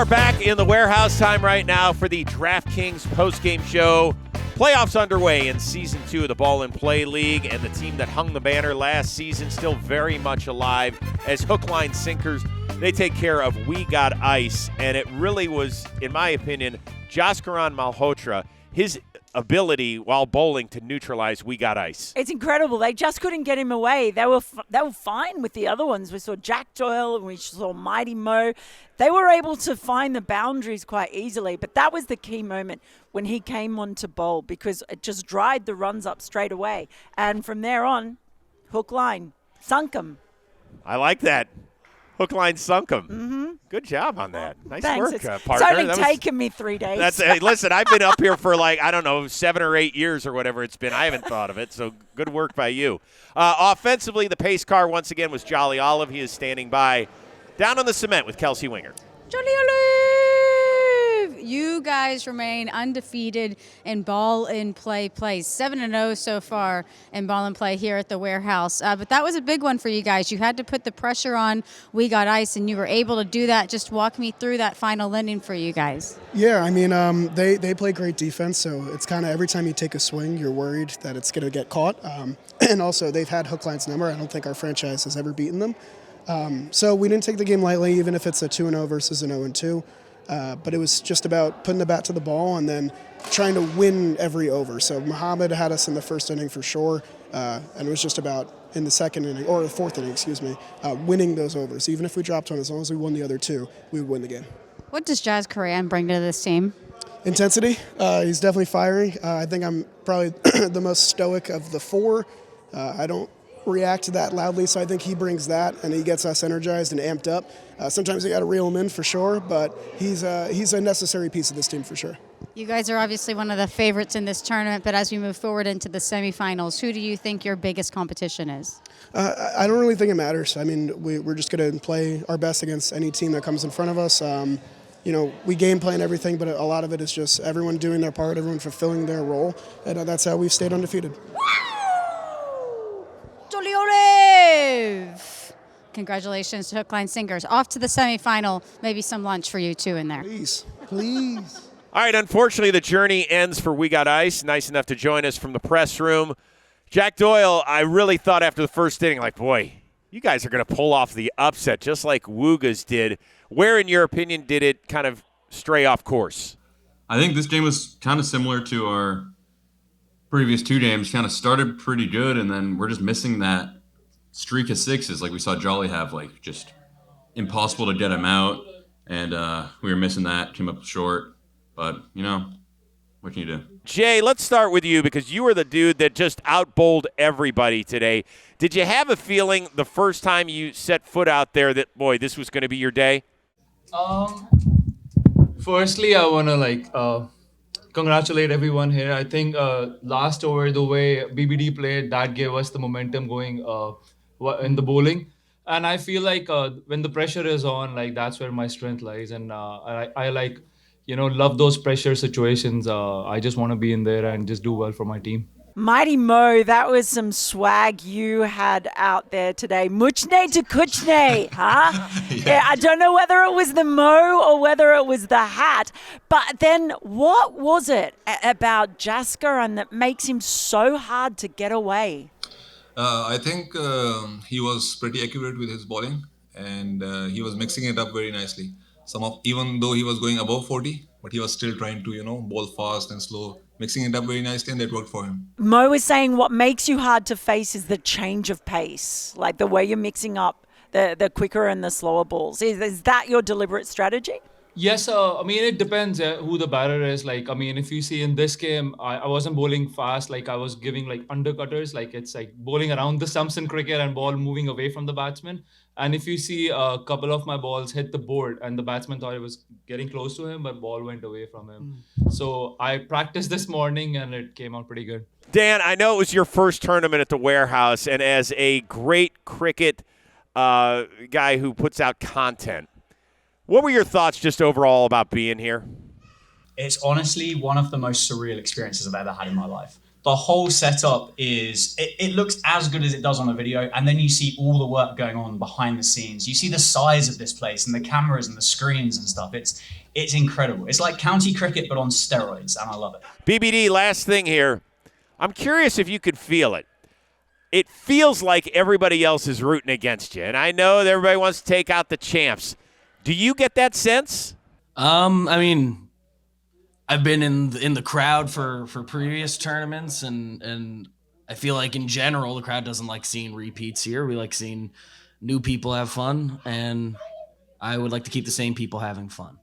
are back in the warehouse. Time right now for the DraftKings postgame show. Playoffs underway in Season 2 of the Ball and Play League, and the team that hung the banner last season still very much alive as hook, line, sinkers. They take care of We Got Ice, and it really was, in my opinion, Jaskaran Malhotra, his ability while bowling to neutralize We Got Ice. It's incredible. They just couldn't get him away. They were fine with the other ones. We saw Jack Doyle and we saw Mighty Mo. They were able to find the boundaries quite easily, but that was the key moment when he came on to bowl because it just dried the runs up straight away. And from there on, hook line, sunk him. I like that. Hook, line, sunk him. Mm-hmm. Good job on that. Nice Thanks. work, partner. It's only taken me 3 days. Hey, listen, I've been up here for 7 or 8 years or whatever it's been. I haven't thought of it, so good work by you. Offensively, the pace car once again was Jolly Olive. He is standing by down on the cement with Kelsey Wingert. Jolly Olive! You guys remain undefeated in ball and play plays. 7-0 so far in ball and play here at the warehouse. But that was a big one for you guys. You had to put the pressure on We Got Ice, and you were able to do that. Just walk me through that final inning for you guys. Yeah, I mean, they play great defense, so it's kind of every time you take a swing, you're worried that it's going to get caught. And also, they've had hook line's number. I don't think our franchise has ever beaten them. So we didn't take the game lightly, even if it's a 2-0 versus an 0-2. But it was just about putting the bat to the ball and then trying to win every over. So Muhammad had us in the first inning for sure, and it was just about in the second inning, or the fourth inning, winning those overs. Even if we dropped one, as long as we won the other two, we would win the game. What does Jaskaran bring to this team? Intensity. He's definitely fiery. I think I'm probably the most stoic of the four. I don't react to that loudly, so I think he brings that, and he gets us energized and amped up. Sometimes you got to reel him in for sure, but he's a necessary piece of this team for sure. You guys are obviously one of the favorites in this tournament, but as we move forward into the semifinals, who do you think your biggest competition is? I don't really think it matters. I mean, we're just going to play our best against any team that comes in front of us. We game plan everything, but a lot of it is just everyone doing their part, everyone fulfilling their role, and that's how we've stayed undefeated. Jolly Olive! Congratulations to Hook Line Singers. Off to the semifinal. Maybe some lunch for you two in there. Please. All right, unfortunately, the journey ends for We Got Ice. Nice enough to join us from the press room. Jack Doyle, I really thought after the first inning, boy, you guys are going to pull off the upset just like Woogas did. Where, in your opinion, did it kind of stray off course? I think this game was kind of similar to our previous two games. Kind of started pretty good, and then we're just missing that streak of sixes like we saw Jolly have, just impossible to get him out, and we were missing that, came up short, but, what can you do? Jay, let's start with you because you were the dude that just out-bowled everybody today. Did you have a feeling the first time you set foot out there that, boy, this was going to be your day? Firstly, I want to, congratulate everyone here. I think last over, the way BBD played, that gave us the momentum going in the bowling. And I feel like when the pressure is on, that's where my strength lies. And I love those pressure situations. I just want to be in there and just do well for my team. Mighty Mo, that was some swag you had out there today. Muchne to kuchne, huh? Yeah, I don't know whether it was the Mo or whether it was the hat. But then what was it about Jaskaran that makes him so hard to get away? I think he was pretty accurate with his bowling, and he was mixing it up very nicely. Even though he was going above 40, but he was still trying to, bowl fast and slow, mixing it up very nicely, and that worked for him. Mo is saying what makes you hard to face is the change of pace, like the way you're mixing up the quicker and the slower balls. Is that your deliberate strategy? Yes, it depends who the batter is. If you see in this game, I wasn't bowling fast. I was giving undercutters. It's bowling around the stumps in cricket and ball moving away from the batsman. And if you see a couple of my balls hit the board and the batsman thought it was getting close to him, but ball went away from him. So I practiced this morning and it came out pretty good. Dan, I know it was your first tournament at the warehouse, and as a great cricket guy who puts out content, what were your thoughts just overall about being here? It's honestly one of the most surreal experiences I've ever had in my life. the whole setup it looks as good as it does on the video, and then you see all the work going on behind the scenes. You see the size of this place and the cameras and the screens and stuff. It's incredible. It's like county cricket but on steroids, and I love it. BBD, last thing here. I'm curious if you could feel it. It feels like everybody else is rooting against you, and I know that everybody wants to take out the champs. Do you get that sense? I mean, I've been in the crowd for previous tournaments, and I feel like in general the crowd doesn't like seeing repeats here. We like seeing new people have fun, and I would like to keep the same people having fun.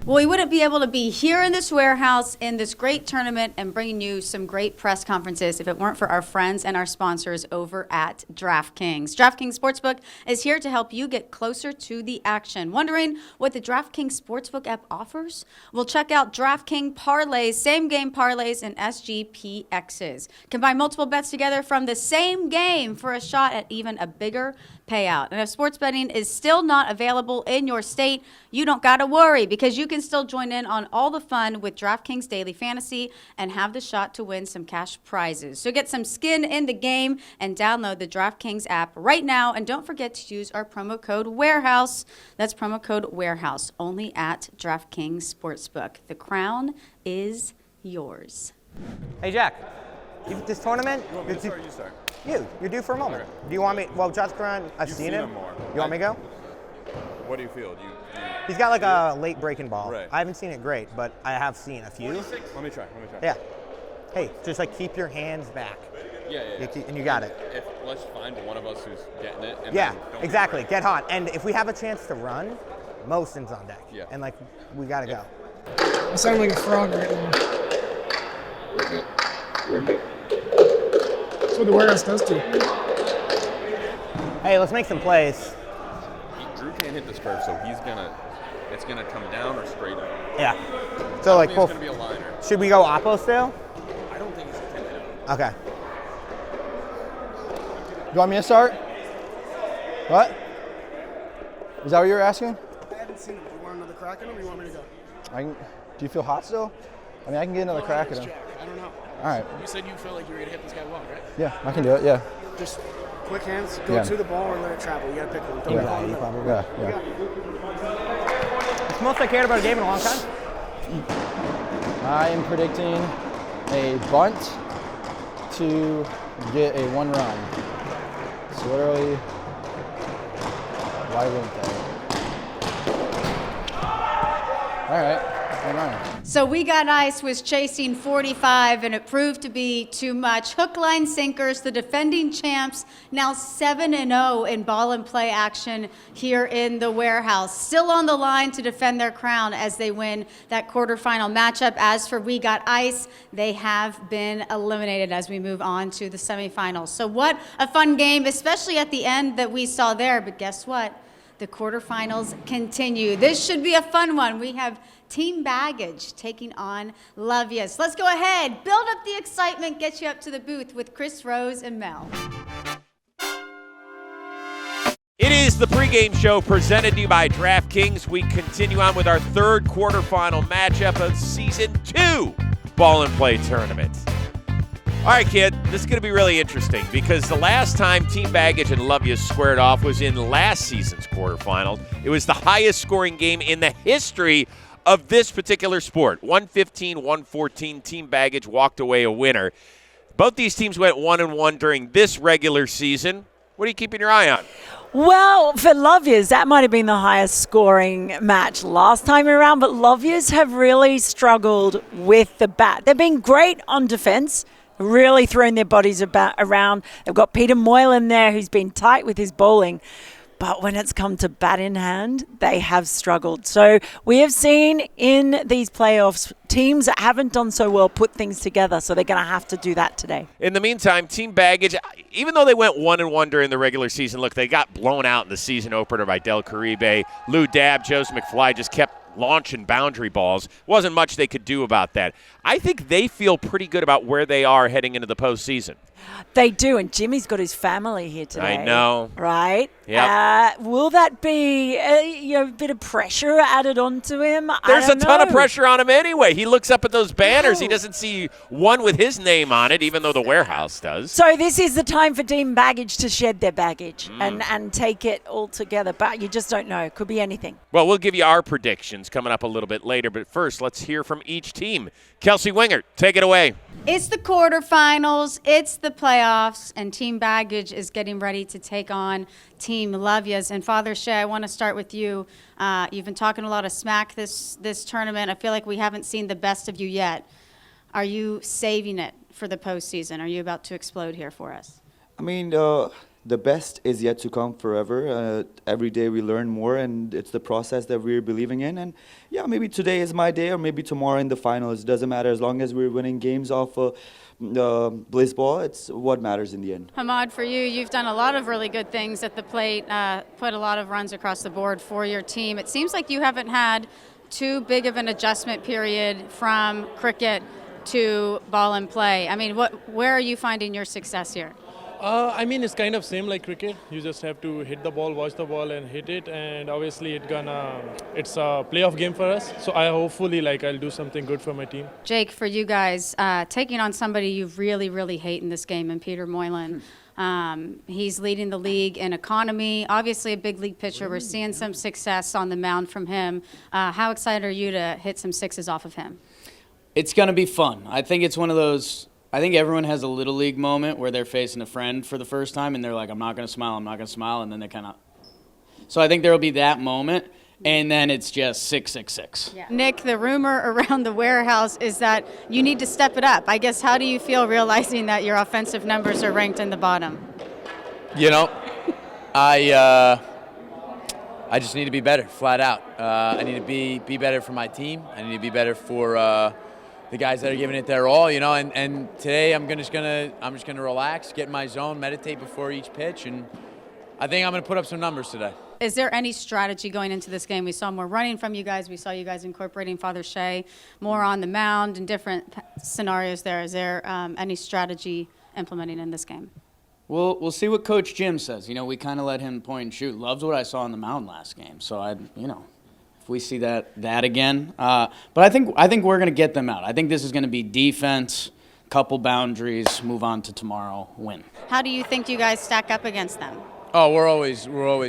Well, we wouldn't be able to be here in this warehouse in this great tournament and bringing you some great press conferences if it weren't for our friends and our sponsors over at DraftKings. DraftKings Sportsbook is here to help you get closer to the action. Wondering what the DraftKings Sportsbook app offers? Well, check out DraftKings Parlays, same game parlays, and SGPXs. Combine multiple bets together from the same game for a shot at even a bigger payout. And if sports betting is still not available in your state, you don't got to worry, because you can still join in on all the fun with DraftKings Daily Fantasy and have the shot to win some cash prizes. So get some skin in the game and download the DraftKings app right now. And don't forget to use our promo code WAREHOUSE. That's promo code WAREHOUSE, only at DraftKings Sportsbook. The crown is yours. Hey, Jack. This tournament? You want me to start or you start? You're due for a moment. Okay. Do you want me? Well, Jaskaran, I've seen him. More. You want me to go? What do you feel? He's got like a late breaking ball. Right. I haven't seen it great, but I have seen a few. 46. Let me try. Yeah. Hey, just like keep your hands back. Yeah. And you got it. Let's find one of us who's getting it. And Yeah, exactly. Get hot. And if we have a chance to run, Mohsin's on deck. Yeah. And like, we got to go. I sound like a frog right now. That's what the warehouse does to you. Hey, let's make some plays. Drew can't hit this curve, so it's gonna come down or straight up. Yeah. So like, it's gonna be a liner. Should we go oppo still? I don't think it's a 10 minute. Okay. You want me to start? What? Is that what you were asking? I haven't seen him. Do you want another crack at him, or you want me to go? Do you feel hot still? I mean, I can get another crack at him. I don't know. All right. You said you felt like you were gonna hit this guy well, right? Yeah, I can do it. Yeah. Just quick hands, go to the ball or let it travel. You gotta pick one. Don't call him. Yeah. It's the most I cared about a game in a long time. I am predicting a bunt to get a 1 run. So literally, why wouldn't they? All right. So We Got Ice was chasing 45, and it proved to be too much. Hook, line, sinkers, the defending champs, now 7-0 in ball and play action here in the warehouse. Still on the line to defend their crown as they win that quarterfinal matchup. As for We Got Ice, they have been eliminated as we move on to the semifinals. So what a fun game, especially at the end that we saw there. But guess what? The quarterfinals continue. This should be a fun one. We have Team Baggage taking on Loveyous. Let's go ahead, build up the excitement, get you up to the booth with Chris, Rose, and Mel. It is the pregame show presented to you by DraftKings. We continue on with our third quarterfinal matchup of Season 2 Ball and Play Tournament. All right, kid, this is going to be really interesting because the last time Team Baggage and Loveyous squared off was in last season's quarterfinals. It was the highest scoring game in the history of this particular sport. 115-114, Team Baggage walked away a winner. Both these teams went 1-1 during this regular season. What are you keeping your eye on? Well, for Loveyous, that might have been the highest scoring match last time around, but Loveyous have really struggled with the bat. They've been great on defense, really throwing their bodies around. They've got Peter Moyle in there who's been tight with his bowling. But when it's come to bat in hand, they have struggled. So we have seen in these playoffs, teams that haven't done so well put things together. So they're going to have to do that today. In the meantime, Team Baggage, even though they went 1-1 during the regular season, look, they got blown out in the season opener by Del Caribe. Lou Dab, Joseph McFly just kept launching boundary balls. Wasn't much they could do about that. I think they feel pretty good about where they are heading into the postseason. They do, and Jimmy's got his family here today. I know. Right? Yep. Will that be a bit of pressure added onto him? There's I a don't ton of know. pressure on him anyway. He looks up at those banners. He No. doesn't see one with his name on it, even though the warehouse does. So this is the time for Team Baggage to shed their baggage and take it all together. But you just don't know. It could be anything. Well, we'll give you our predictions coming up a little bit later. But first, let's hear from each team. Kelsey Wingert, take it away. It's the quarterfinals, it's the playoffs, and Team Baggage is getting ready to take on Team Loveyous. And Father Shea, I want to start with you. You've been talking a lot of smack this tournament. I feel like we haven't seen the best of you yet. Are you saving it for the postseason? Are you about to explode here for us? I mean, the best is yet to come forever. Every day we learn more, and it's the process that we're believing in. And yeah, maybe today is my day, or maybe tomorrow in the finals. It doesn't matter as long as we're winning games off Bliss Ball. It's what matters in the end. Hamad, for you, you've done a lot of really good things at the plate, put a lot of runs across the board for your team. It seems like you haven't had too big of an adjustment period from cricket to ball and play. I mean, where are you finding your success here? I mean, it's kind of same like cricket. You just have to hit the ball, watch the ball, and hit it. And obviously, it's a playoff game for us. So I hopefully I'll do something good for my team. Jake, for you guys, taking on somebody you really, really hate in this game, and Peter Moylan. He's leading the league in economy. Obviously, a big league pitcher. We're seeing some success on the mound from him. How excited are you to hit some sixes off of him? It's going to be fun. I think it's one of those. I think everyone has a little league moment where they're facing a friend for the first time and they're like, I'm not going to smile, and then they kind of. So I think there will be that moment, and then it's just 666. Yeah. Nick, the rumor around the warehouse is that you need to step it up. I guess, how do you feel realizing that your offensive numbers are ranked in the bottom? You know, I just need to be better, flat out. I need to be better for my team. I need to be better for the guys that are giving it their all, and today I'm just gonna relax, get in my zone, meditate before each pitch, and I think I'm gonna put up some numbers today. Is there any strategy going into this game? We saw more running from you guys. We saw you guys incorporating Father Shea more on the mound and different scenarios there. Is there any strategy implementing in this game? We'll see what Coach Jim says. We kind of let him point and shoot. Loved what I saw on the mound last game, so if we see that again. But I think we're going to get them out. I think this is going to be defense, couple boundaries, move on to tomorrow, win. How do you think you guys stack up against them? Oh, we're always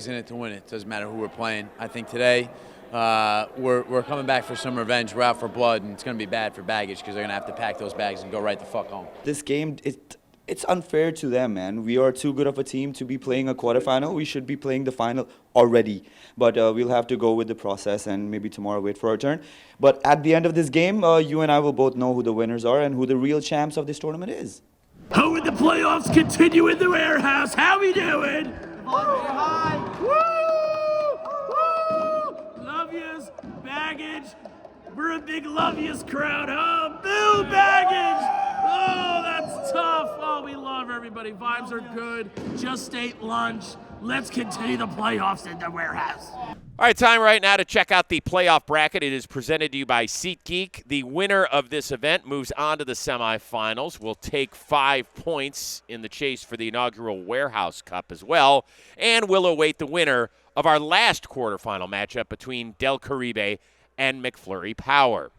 in it to win it. Doesn't matter who we're playing. I think today we're coming back for some revenge. We're out for blood, and it's going to be bad for Baggage because they're going to have to pack those bags and go right the fuck home. This game, it's unfair to them, man. We are too good of a team to be playing a quarterfinal. We should be playing the final already. But we'll have to go with the process and maybe tomorrow wait for our turn. But at the end of this game, you and I will both know who the winners are and who the real champs of this tournament is. How would the playoffs continue in the warehouse? How we doing? Hi. Woo! Loveyous, Baggage. We're a big Loveyous crowd, huh? Boo, Baggage! Oh, that's tough. Oh, we love everybody. Vibes are good. Just ate lunch. Let's continue the playoffs in the warehouse. All right, time right now to check out the playoff bracket. It is presented to you by SeatGeek. The winner of this event moves on to the semifinals. Will take 5 points in the chase for the inaugural Warehouse Cup as well, and will await the winner of our last quarterfinal matchup between Del Caribe and McFlurry Power.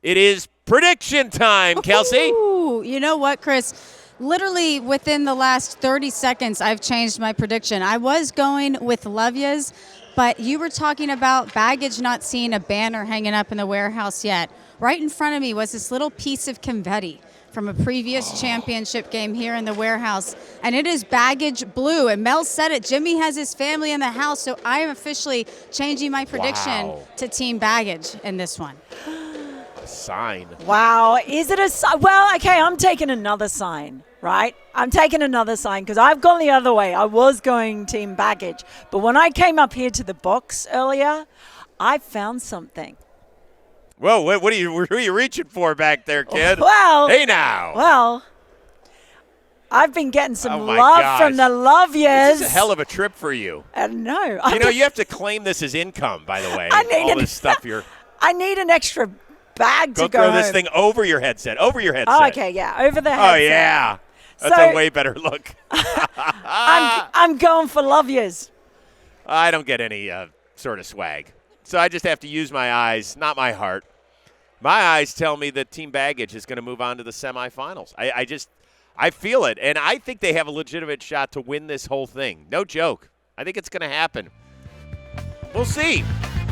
It is prediction time, Kelsey. Ooh, you know what, Chris? Literally within the last 30 seconds, I've changed my prediction. I was going with Loveyous, but you were talking about Baggage not seeing a banner hanging up in the warehouse yet. Right in front of me was this little piece of confetti from a previous championship game here in the warehouse, and it is Baggage blue. And Mel said it, Jimmy has his family in the house, so I am officially changing my prediction to Team Baggage in this one. Sign. Wow. Is it a sign? Well, okay, I'm taking another sign, right? I'm taking another sign because I've gone the other way. I was going Team Baggage. But when I came up here to the box earlier, I found something. Whoa, who are you reaching for back there, kid? Well. Hey, now. Well, I've been getting some my love gosh. from the Loveyous. This is a hell of a trip for you. No. You have to claim this as income, by the way. All this stuff you're. I need an extra bag to go throw home. this thing over your headset. Oh, okay, yeah, over the headset. Oh, yeah. That's So- a way better look. I'm going for Loveyous. I don't get any sort of swag. So I just have to use my eyes, not my heart. My eyes tell me that Team Baggage is going to move on to the semifinals. I feel it, and I think they have a legitimate shot to win this whole thing. No joke. I think it's going to happen. We'll see.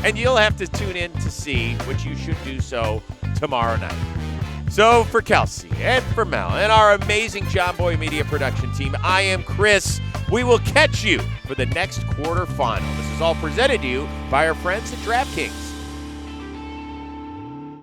And you'll have to tune in to see, which you should do so tomorrow night. So for Kelsey and for Mel and our amazing John Boy Media production team, I am Chris. We will catch you for the next quarterfinal. This is all presented to you by our friends at DraftKings.